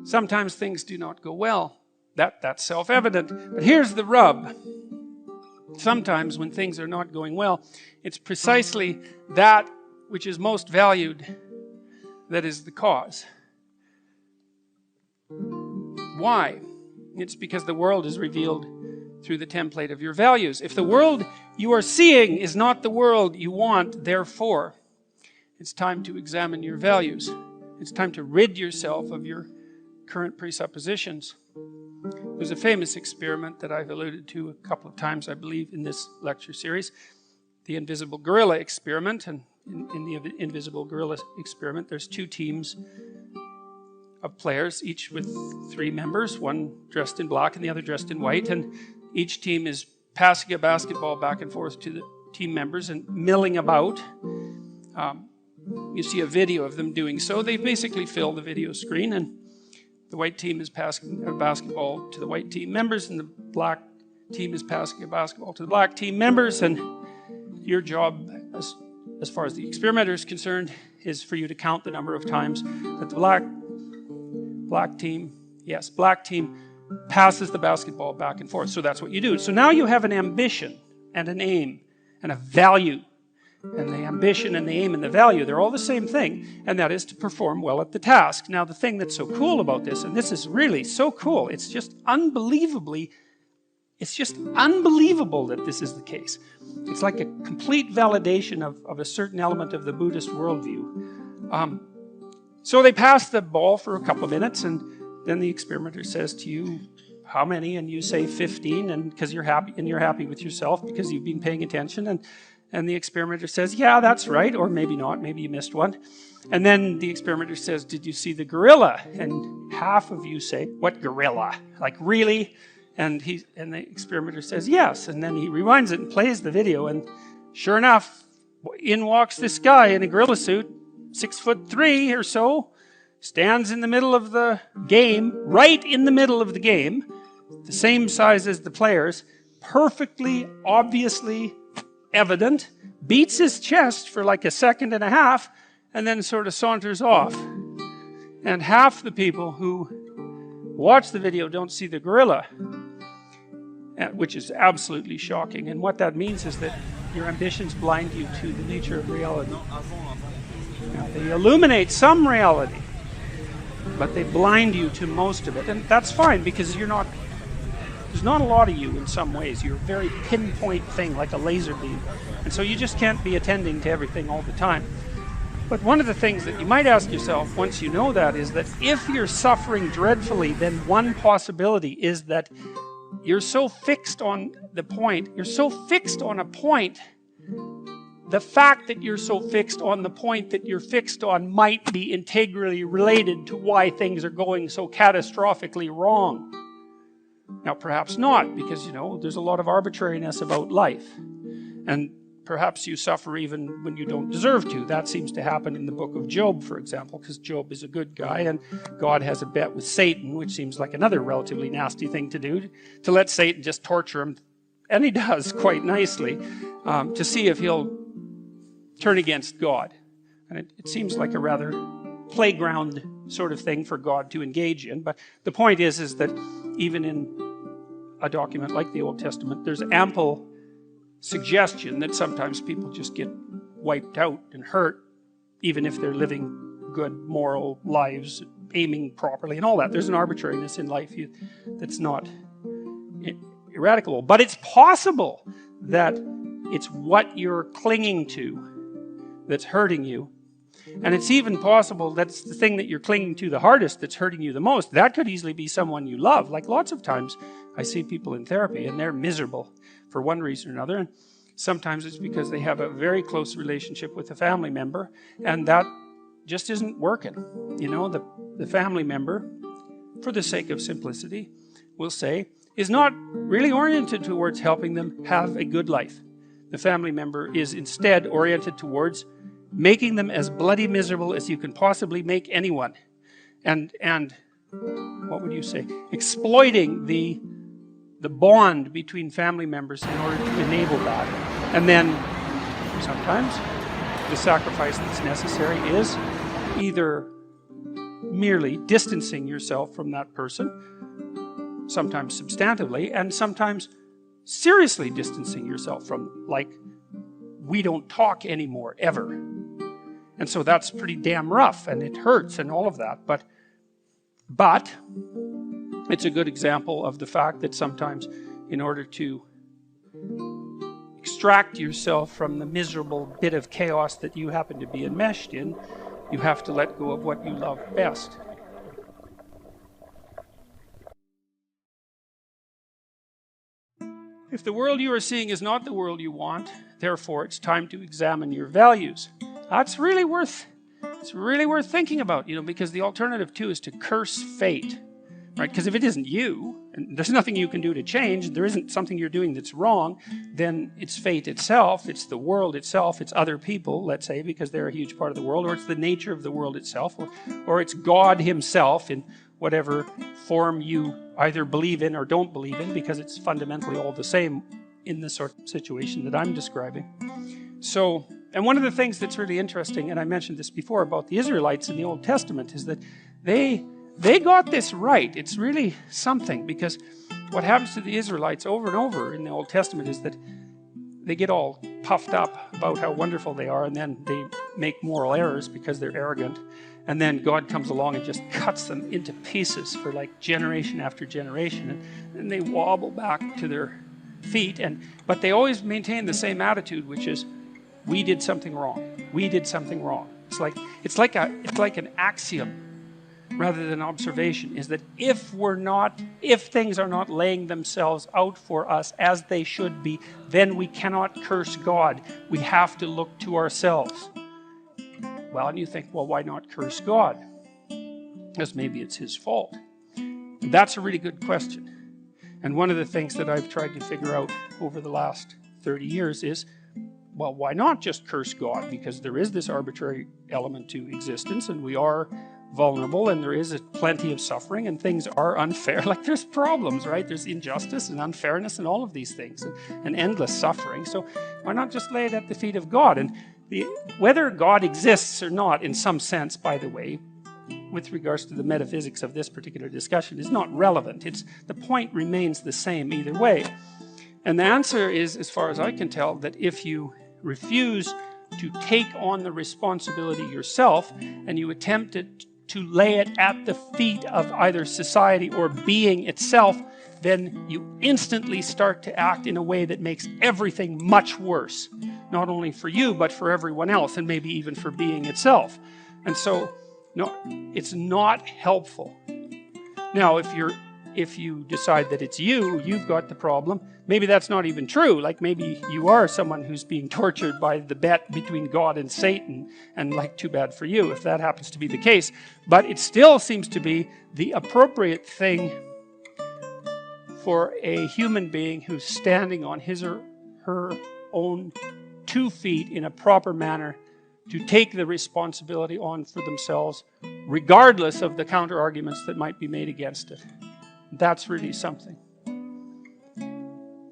Sometimes things do not go well. That's self-evident. But here's the rub. Sometimes when things are not going well, it's precisely that which is most valued that is the cause. Why? It's because the world is revealed through the template of your values. If the world you are seeing is not the world you want, therefore, it's time to examine your values. It's time to rid yourself of your current presuppositions. There's a famous experiment that I've alluded to a couple of times, I believe, in this lecture series, the invisible gorilla experiment. And in the invisible gorilla experiment, there's two teams of players, each with 3 members, one dressed in black and the other dressed in white, and each team is passing a basketball back and forth to the team members and milling about. You see a video of them doing so. They basically fill the video screen, and the white team is passing a basketball to the white team members, and the black team is passing a basketball to the black team members, and your job, as far as the experimenter is concerned, is for you to count the number of times that the black team passes the basketball back and forth. So that's what you do. So now you have an ambition and an aim and a value. And the ambition and the aim and the value, they're all the same thing, and that is to perform well at the task. Now, the thing that's so cool about this, and this is really so cool, it's just unbelievable that this is the case. It's like a complete validation of a certain element of the Buddhist worldview. So they pass the ball for a couple of minutes, and then the experimenter says to you, how many? And you say 15, and because you're happy with yourself because you've been paying attention, and the experimenter says, yeah, that's right, or maybe not, maybe you missed one. And then the experimenter says, did you see the gorilla? And half of you say, what gorilla? Like, really? And the experimenter says, yes. And then he rewinds it and plays the video, and sure enough, in walks this guy in a gorilla suit, 6'3" or so, stands in the middle of the game, right in the middle of the game, the same size as the players, perfectly, obviously evident, beats his chest for like a second and a half, and then sort of saunters off. And half the people who watch the video don't see the gorilla, which is absolutely shocking. And what that means is that your ambitions blind you to the nature of reality. Now, they illuminate some reality, but they blind you to most of it. And that's fine, because there's not a lot of you in some ways. You're a very pinpoint thing, like a laser beam. And so you just can't be attending to everything all the time. But one of the things that you might ask yourself once you know that is that if you're suffering dreadfully, then one possibility is that you're so fixed on the point, you're so fixed on a point, the fact that you're so fixed on the point that you're fixed on might be integrally related to why things are going so catastrophically wrong. Now, perhaps not, because, there's a lot of arbitrariness about life. And perhaps you suffer even when you don't deserve to. That seems to happen in the book of Job, for example, because Job is a good guy, and God has a bet with Satan, which seems like another relatively nasty thing to do, to let Satan just torture him. And he does quite nicely, to see if he'll turn against God. And it seems like a rather playground sort of thing for God to engage in. But the point is that even in a document like the Old Testament, there's ample suggestion that sometimes people just get wiped out and hurt, even if they're living good moral lives, aiming properly and all that. There's an arbitrariness in life that's not eradicable. But it's possible that it's what you're clinging to that's hurting you. And it's even possible that's the thing that you're clinging to the hardest that's hurting you the most. That could easily be someone you love. Like lots of times I see people in therapy and they're miserable for one reason or another. And sometimes it's because they have a very close relationship with a family member, and that just isn't working. The family member, for the sake of simplicity, we'll say, is not really oriented towards helping them have a good life. The family member is instead oriented towards making them as bloody miserable as you can possibly make anyone. And what would you say? Exploiting the bond between family members in order to enable that. And then sometimes the sacrifice that's necessary is either merely distancing yourself from that person, sometimes substantively, and sometimes seriously distancing yourself from them, like, we don't talk anymore, ever. And so that's pretty damn rough, and it hurts and all of that, but it's a good example of the fact that sometimes, in order to extract yourself from the miserable bit of chaos that you happen to be enmeshed in, you have to let go of what you love best. If the world you are seeing is not the world you want, therefore it's time to examine your values. That's really worth thinking about, because the alternative too is to curse fate, right? Because if it isn't you, and there's nothing you can do to change, there isn't something you're doing that's wrong, then it's fate itself, it's the world itself, it's other people, let's say, because they're a huge part of the world, or it's the nature of the world itself, or it's God himself in whatever form you either believe in or don't believe in, because it's fundamentally all the same in the sort of situation that I'm describing. So, and one of the things that's really interesting, and I mentioned this before about the Israelites in the Old Testament, is that they got this right. It's really something, because what happens to the Israelites over and over in the Old Testament is that they get all puffed up about how wonderful they are, and then they make moral errors because they're arrogant, and then God comes along and just cuts them into pieces for like generation after generation, and they wobble back to their feet, but they always maintain the same attitude, which is, we did something wrong. We did something wrong. It's like an axiom rather than observation, is that if things are not laying themselves out for us as they should be, then we cannot curse God. We have to look to ourselves. Well, and you think, well, why not curse God? Because maybe it's his fault. And that's a really good question. And one of the things that I've tried to figure out over the last 30 years is, well, why not just curse God? Because there is this arbitrary element to existence, and we are vulnerable, and there is plenty of suffering, and things are unfair. Like, there's problems, right? There's injustice and unfairness and all of these things, and endless suffering. So why not just lay it at the feet of God? And whether God exists or not, in some sense, by the way, with regards to the metaphysics of this particular discussion, is not relevant. The point remains the same either way. And the answer is, as far as I can tell, that if you refuse to take on the responsibility yourself, and you attempt to lay it at the feet of either society or being itself, then you instantly start to act in a way that makes everything much worse. Not only for you, but for everyone else, and maybe even for being itself. And so, no, it's not helpful. Now, if you decide that it's you've got the problem, maybe that's not even true. Like, maybe you are someone who's being tortured by the bet between God and Satan, and like, too bad for you if that happens to be the case. But it still seems to be the appropriate thing for a human being who's standing on his or her own 2 feet in a proper manner to take the responsibility on for themselves, regardless of the counter arguments that might be made against it. That's really something.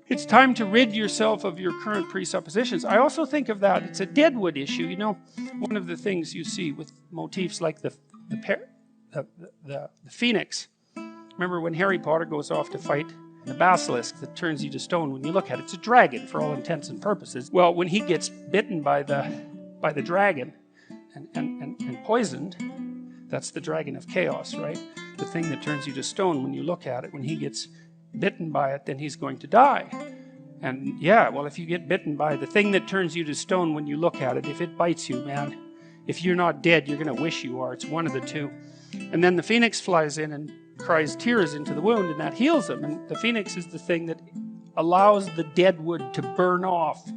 It's time to rid yourself of your current presuppositions. I also think of that, it's a Deadwood issue. One of the things you see with motifs like the phoenix. Remember when Harry Potter goes off to fight the basilisk that turns you to stone when you look at it? It's a dragon for all intents and purposes. Well, when he gets bitten by the dragon and poisoned, that's the dragon of chaos, right? The thing that turns you to stone when you look at it. When he gets bitten by it, then he's going to die. And yeah, well, if you get bitten by the thing that turns you to stone when you look at it, if it bites you, man, if you're not dead, you're going to wish you are. It's one of the two. And then the phoenix flies in and cries tears into the wound, and that heals him. And the phoenix is the thing that allows the dead wood to burn off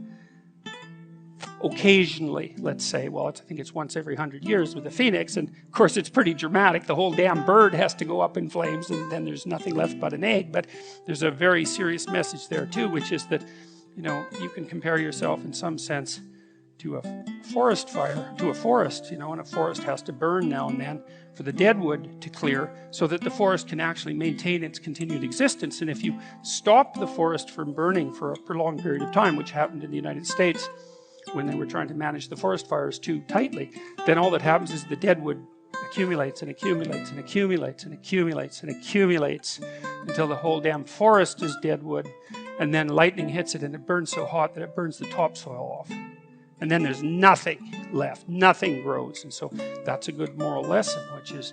occasionally, let's say. Well, I think it's once every 100 years with the phoenix, and of course it's pretty dramatic. The whole damn bird has to go up in flames, and then there's nothing left but an egg. But there's a very serious message there too, which is that, you can compare yourself in some sense to a forest fire, to a forest, and a forest has to burn now and then for the dead wood to clear so that the forest can actually maintain its continued existence. And if you stop the forest from burning for a prolonged period of time, which happened in the United States when they were trying to manage the forest fires too tightly, then all that happens is the dead wood accumulates and accumulates and accumulates and accumulates and accumulates until the whole damn forest is dead wood, and then lightning hits it and it burns so hot that it burns the topsoil off. And then there's nothing left, nothing grows. And so that's a good moral lesson, which is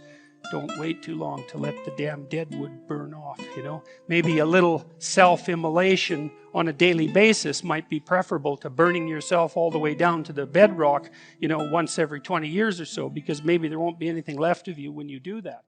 don't wait too long to let the damn dead wood burn off, you know. Maybe a little self-immolation on a daily basis might be preferable to burning yourself all the way down to the bedrock, you know, once every 20 years or so, because maybe there won't be anything left of you when you do that.